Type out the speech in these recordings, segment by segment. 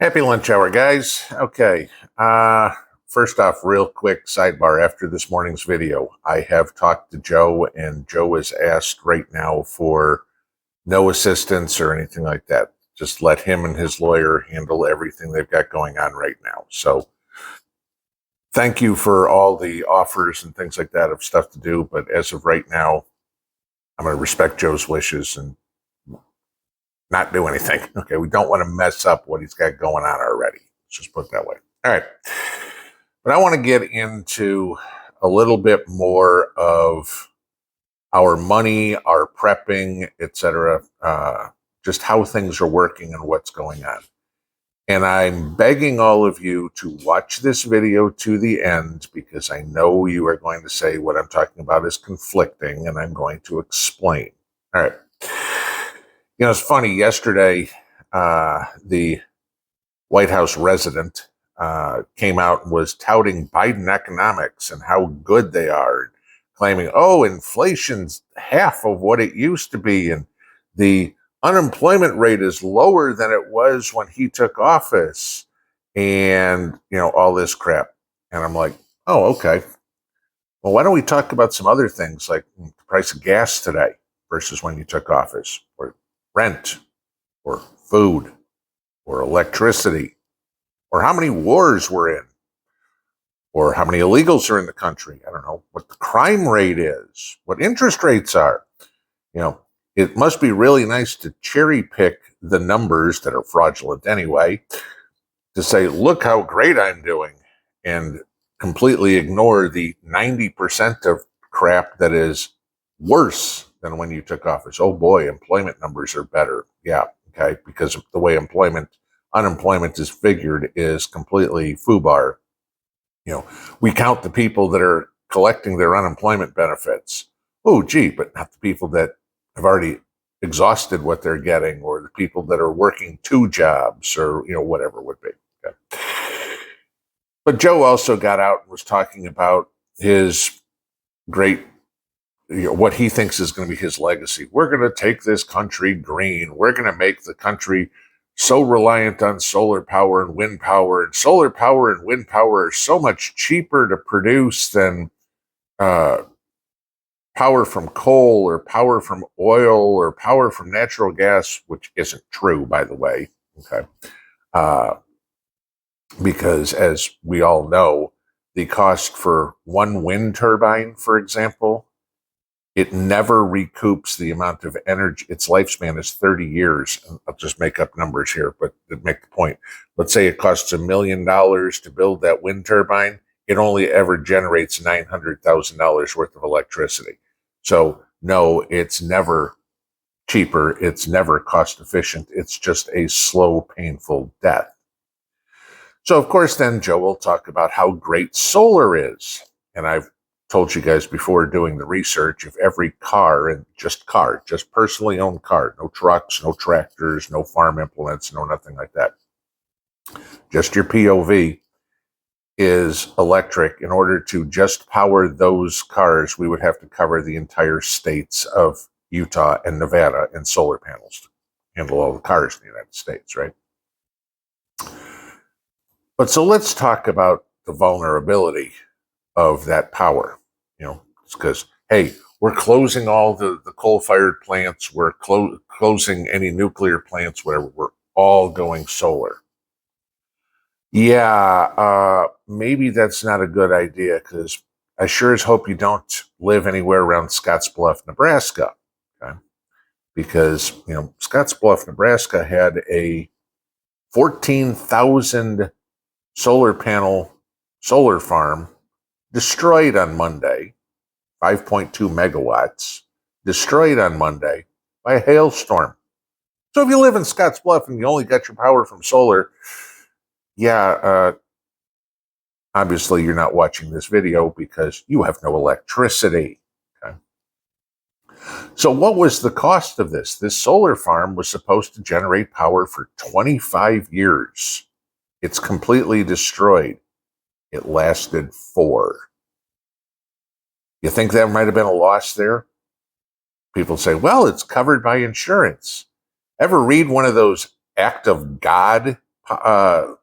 Happy lunch hour, guys. Okay. First off, real quick sidebar after this morning's video. I have talked to Joe, and Joe is asked right now for no assistance or anything like that. Just let him and his lawyer handle everything they've got going on right now. So thank you for all the offers and things like that of stuff to do. But as of right now, I'm going to respect Joe's wishes and not do anything. Okay, we don't want to mess up what he's got going on already. Let's just put it that way. All right. But I want to get into a little bit more of our money, our prepping, etc., just how things are working and what's going on. And I'm begging all of you to watch this video to the end because I know you are going to say what I'm talking about is conflicting, and I'm going to explain. All right. You know, it's funny. Yesterday, the White House resident came out and was touting Biden economics and how good they are, claiming, oh, inflation's half of what it used to be, and the unemployment rate is lower than it was when he took office, and, you know, all this crap. And I'm like, oh, okay. Well, why don't we talk about some other things like the price of gas today versus when you took office, or rent, or food, or electricity, or how many wars we're in, or how many illegals are in the country. I don't know what the crime rate is, what interest rates are. You know, it must be really nice to cherry pick the numbers that are fraudulent anyway to say, look how great I'm doing, and completely ignore the 90% of crap that is worse than when you took office. Oh boy, employment numbers are better. Yeah, okay, because the way unemployment is figured is completely FUBAR. You know, we count the people that are collecting their unemployment benefits. Oh, gee, but not the people that have already exhausted what they're getting, or the people that are working 2 jobs, or, you know, whatever it would be. Okay. But Joe also got out and was talking about his great, you know, what he thinks is going to be his legacy. We're going to take this country green. We're going to make the country so reliant on solar power and wind power. And solar power and wind power are so much cheaper to produce than power from coal, or power from oil, or power from natural gas, which isn't true, by the way. Okay. Because as we all know, the cost for one wind turbine, for example, it never recoups the amount of energy. Its lifespan is 30 years. I'll just make up numbers here, but to make the point, let's say it costs $1 million to build that wind turbine. It only ever generates $900,000 worth of electricity. So no, it's never cheaper. It's never cost efficient. It's just a slow, painful death. So of course, then Joe will talk about how great solar is. And I've told you guys before doing the research, if every car, and just personally owned car, no trucks, no tractors, no farm implements, no nothing like that, just your POV is electric, in order to just power those cars, we would have to cover the entire states of Utah and Nevada in solar panels to handle all the cars in the United States, right? But so let's talk about the vulnerability of that power. You know, it's because, hey, we're closing all the coal-fired plants, we're closing any nuclear plants, whatever, we're all going solar. Yeah, maybe that's not a good idea, because I sure as hope you don't live anywhere around Scottsbluff, Nebraska. Okay? Because, you know, Scottsbluff, Nebraska had a 14,000 solar panel solar farm destroyed on Monday, 5.2 megawatts, destroyed on Monday by a hailstorm. So if you live in Scottsbluff and you only got your power from solar, yeah, obviously you're not watching this video because you have no electricity. Okay. So what was the cost of this? This solar farm was supposed to generate power for 25 years. It's completely destroyed. It lasted 4. You think that might have been a loss there? People say, well, it's covered by insurance. Ever read one of those Act of God claim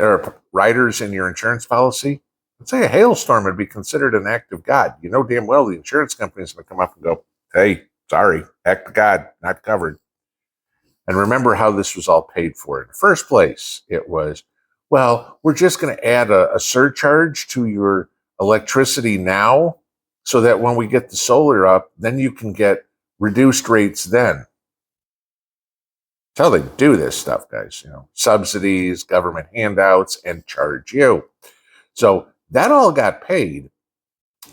or riders in your insurance policy, let's say a hailstorm would be considered an act of God. You know damn well the insurance company is going to come up and go, hey, sorry, act of God, not covered. And remember how this was all paid for in the first place. It was, well, we're just going to add a surcharge to your electricity now so that when we get the solar up, then you can get reduced rates then. That's how they do this stuff, guys. Subsidies, government handouts, and charge you. So that all got paid.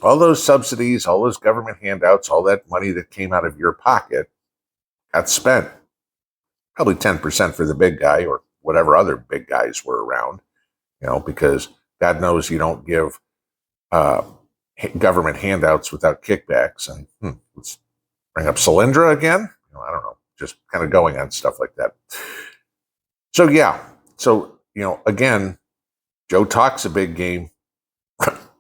All those subsidies, all those government handouts, all that money that came out of your pocket got spent. Probably 10% for the big guy or whatever other big guys were around, because God knows you don't give government handouts without kickbacks. And let's bring up Solyndra again. I don't know, just kind of going on stuff like that. So, yeah. So, again, Joe talks a big game.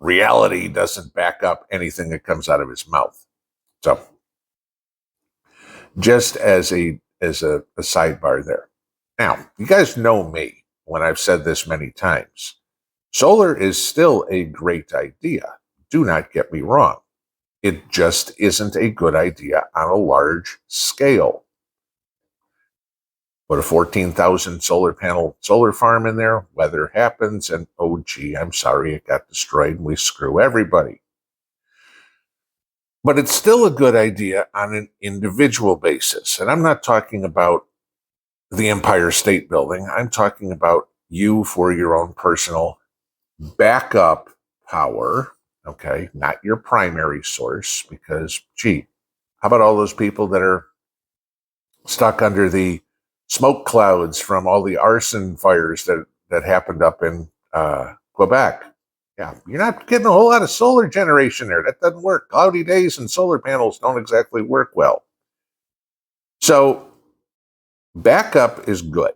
Reality doesn't back up anything that comes out of his mouth. So, just as a sidebar there. Now, you guys know me when I've said this many times. Solar is still a great idea. Do not get me wrong. It just isn't a good idea on a large scale. Put a 14,000 solar panel solar farm in there, weather happens, and oh gee, I'm sorry, it got destroyed and we screw everybody. But it's still a good idea on an individual basis. And I'm not talking about the Empire State Building. I'm talking about you for your own personal backup power, okay? Not your primary source, because, gee, how about all those people that are stuck under the smoke clouds from all the arson fires that happened up in Quebec? Yeah, you're not getting a whole lot of solar generation there. That doesn't work. Cloudy days and solar panels don't exactly work well. So backup is good.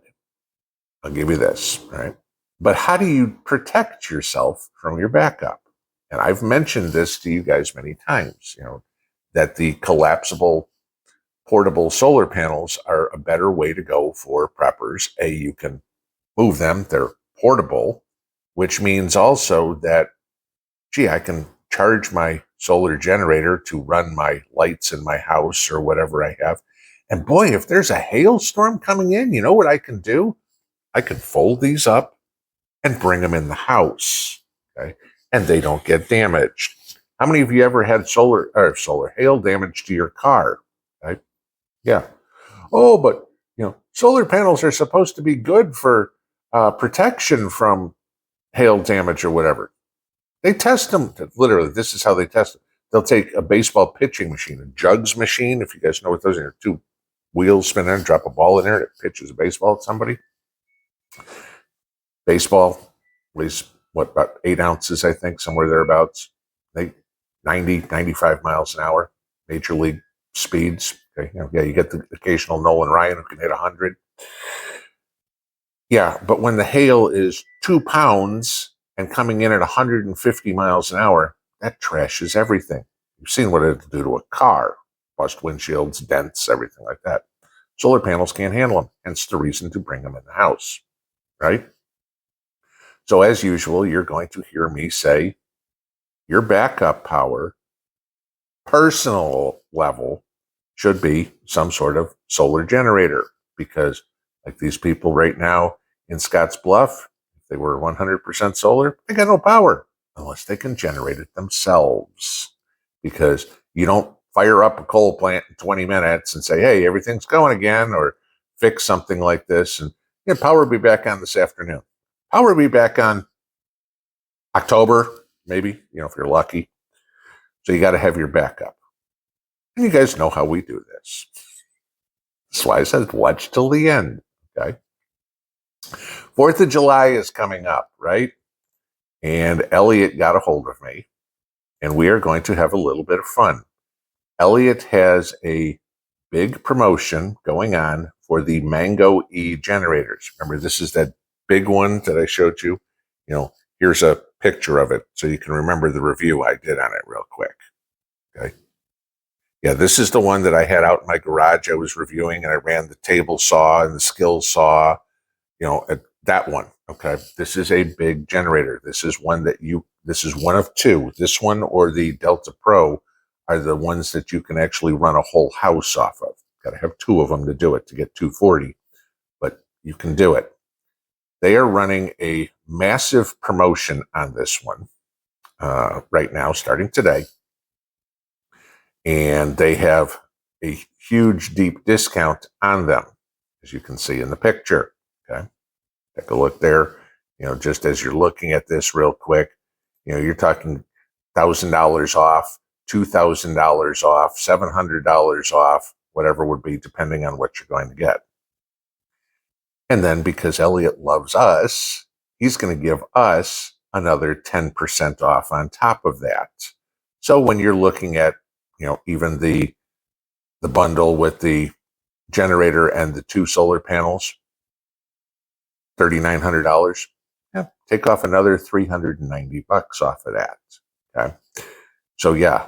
I'll give you this, right? But how do you protect yourself from your backup? And I've mentioned this to you guys many times, that the collapsible portable solar panels are a better way to go for preppers. You can move them. They're portable, which means also that, gee, I can charge my solar generator to run my lights in my house or whatever I have. And boy, if there's a hailstorm coming in, you know what I can do? I can fold these up and bring them in the house, okay? And they don't get damaged. How many of you ever had hail damage to your car? Right? Yeah. Oh, but solar panels are supposed to be good for protection from hail damage or whatever. They test them. Literally, this is how they test it. They'll take a baseball pitching machine, a jugs machine, if you guys know what those are, two wheels spin in, drop a ball in there, it pitches a baseball at somebody. Baseball weighs, about 8 ounces, I think, somewhere thereabouts. 90, 95 miles an hour, major league speeds. Okay, you get the occasional Nolan Ryan who can hit 100. Yeah, but when the hail is 2 pounds and coming in at 150 miles an hour, that trashes everything. You've seen what it'll do to a car. Bust windshields, dents, everything like that. Solar panels can't handle them, hence the reason to bring them in the house, right? So as usual, you're going to hear me say your backup power, personal level, should be some sort of solar generator, because like these people right now in Scotts Bluff, if they were 100% solar, they got no power unless they can generate it themselves, because you don't fire up a coal plant in 20 minutes and say, hey, everything's going again, or fix something like this. And power will be back on this afternoon. Power will be back on October, maybe, if you're lucky. So you got to have your backup. And you guys know how we do this. That's why I said watch till the end, okay? 4th of July is coming up, right? And Elliot got a hold of me, and we are going to have a little bit of fun. Elliot has a big promotion going on for the Mango E generators. Remember, this is that big one that I showed you. Here's a picture of it so you can remember the review I did on it real quick. Okay. Yeah, this is the one that I had out in my garage I was reviewing, and I ran the table saw and the skill saw, that one. Okay. This is a big generator. This is one of two. This one or the Delta Pro are the ones that you can actually run a whole house off of. Got to have two of them to do it to get 240, but you can do it. They are running a massive promotion on this one right now, starting today. And they have a huge, deep discount on them, as you can see in the picture. Okay. Take a look there. Just as you're looking at this real quick, you're talking $1,000 off, $2,000 off, $700 off, whatever would be, depending on what you're going to get. And then because Elliot loves us, he's going to give us another 10% off on top of that. So when you're looking at, even the bundle with the generator and the 2 solar panels, $3,900. Yeah, take off another $390 off of that. Okay. So yeah,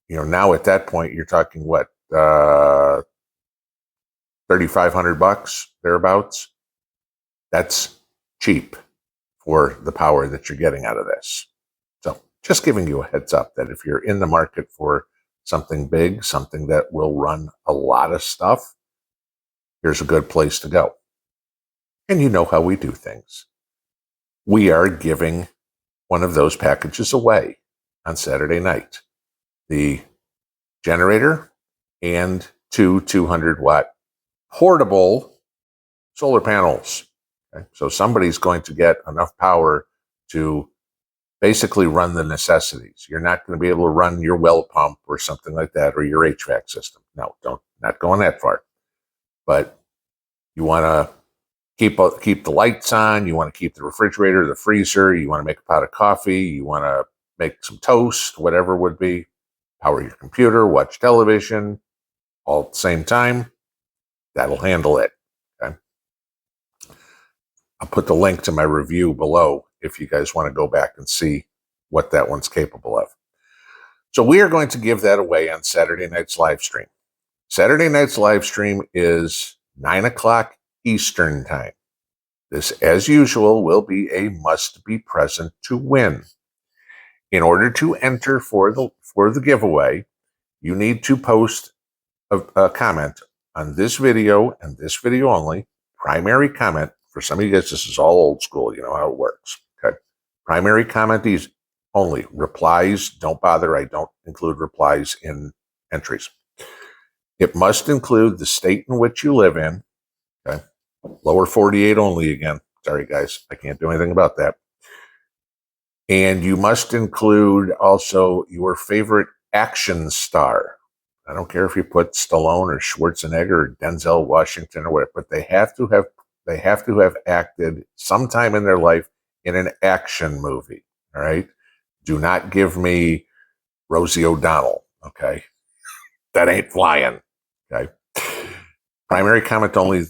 now at that point you're talking what, $3,500 thereabouts. That's cheap for the power that you're getting out of this. So just giving you a heads up that if you're in the market for something big, something that will run a lot of stuff, here's a good place to go. And you know how we do things. We are giving one of those packages away on Saturday night. The generator and 2 200-watt portable solar panels. Okay? So somebody's going to get enough power to basically run the necessities. You're not going to be able to run your well pump or something like that, or your HVAC system. No, not going that far. But you want to keep the lights on. You want to keep the refrigerator, the freezer. You want to make a pot of coffee. You want to make some toast, whatever would be. Power your computer, watch television, all at the same time. That'll handle it. Okay. I'll put the link to my review below if you guys want to go back and see what that one's capable of. So we are going to give that away on Saturday night's live stream. Saturday night's live stream is 9 o'clock Eastern time. This, as usual, will be a must be present to win. In order to enter for the giveaway, you need to post a comment on this video and this video only. Primary comment. For some of you guys, this is all old school. You know how it works. Okay. Primary comment these only. Replies, don't bother. I don't include replies in entries. It must include the state in which you live in. Okay. Lower 48 only again. Sorry, guys. I can't do anything about that. And you must include also your favorite action star. I don't care if you put Stallone or Schwarzenegger or Denzel Washington or whatever, but they have to have acted sometime in their life in an action movie. All right. Do not give me Rosie O'Donnell. Okay. That ain't flying. Okay. Primary comment only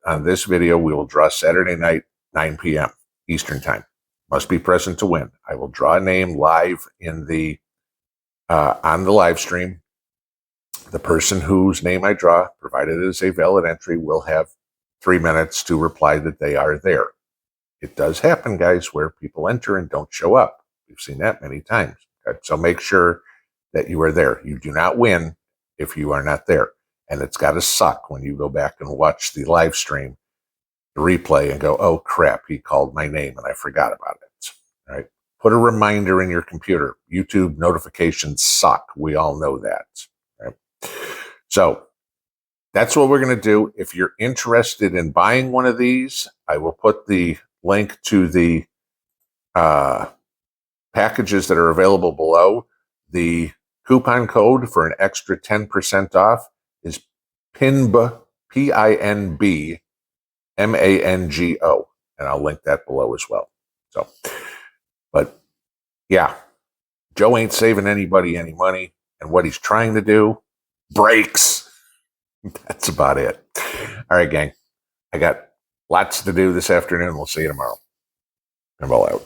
on this video. We will draw Saturday night, 9 p.m. Eastern time. Must be present to win. I will draw a name live in the on the live stream. The person whose name I draw, provided it is a valid entry, will have 3 minutes to reply that they are there. It does happen, guys, where people enter and don't show up. We've seen that many times. Okay? So make sure that you are there. You do not win if you are not there. And it's got to suck when you go back and watch the live stream, the replay, and go, oh, crap, he called my name and I forgot about it. All right. Put a reminder in your computer. YouTube notifications suck. We all know that. Right? So that's what we're going to do. If you're interested in buying one of these, I will put the link to the packages that are available below. The coupon code for an extra 10% off is PINB, PINB, MANGO. And I'll link that below as well. So, but yeah, Joe ain't saving anybody any money. And what he's trying to do, breaks. That's about it. All right, gang. I got lots to do this afternoon. We'll see you tomorrow. Pinball out.